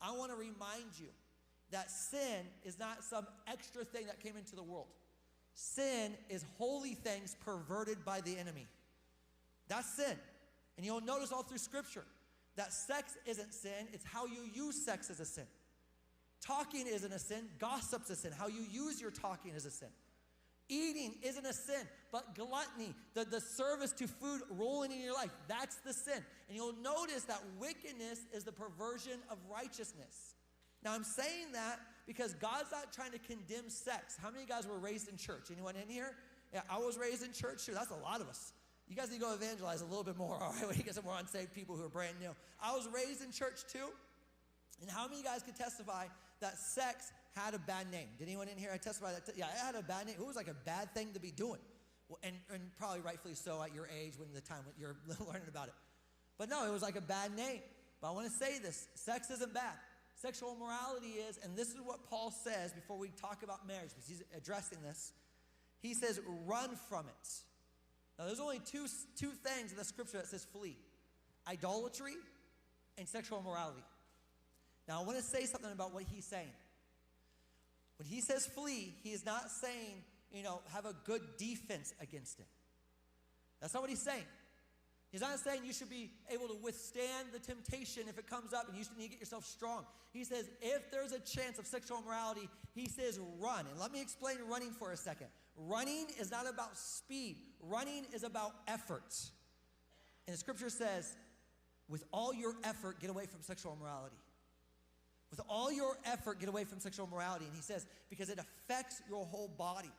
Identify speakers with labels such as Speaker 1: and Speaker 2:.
Speaker 1: I want to remind you that sin is not some extra thing that came into the world. Sin is holy things perverted by the enemy. That's sin. And you'll notice all through Scripture that sex isn't sin, it's how you use sex is a sin. Talking isn't a sin, gossip's a sin. How you use your talking is a sin. Eating isn't a sin, but gluttony, the service to food rolling in your life, that's the sin. And you'll notice that wickedness is the perversion of righteousness. Now I'm saying that because God's not trying to condemn sex. How many of you guys were raised in church? Anyone in here? Yeah, I was raised in church too. That's a lot of us. You guys need to go evangelize a little bit more, all right? When you get some more unsaved people who are brand new. I was raised in church too. And how many of you guys could testify that sex had a bad name? Did anyone in here testify that? Yeah, it had a bad name. It was like a bad thing to be doing. Well, and probably rightfully so at your age when the time when you're learning about it. But no, it was like a bad name. But I want to say this, sex isn't bad. Sexual immorality is, and this is what Paul says before we talk about marriage, because he's addressing this. He says, run from it. Now, there's only two things in the scripture that says flee. Idolatry and sexual immorality. Now, I want to say something about what he's saying. When he says flee, he is not saying, have a good defense against it. That's not what he's saying. He's not saying you should be able to withstand the temptation if it comes up and you need to get yourself strong. He says if there's a chance of sexual immorality, he says run. And let me explain running for a second. Running is not about speed. Running is about effort. And the scripture says, with all your effort, get away from sexual immorality. With all your effort, get away from sexual immorality. And he says, because it affects your whole body.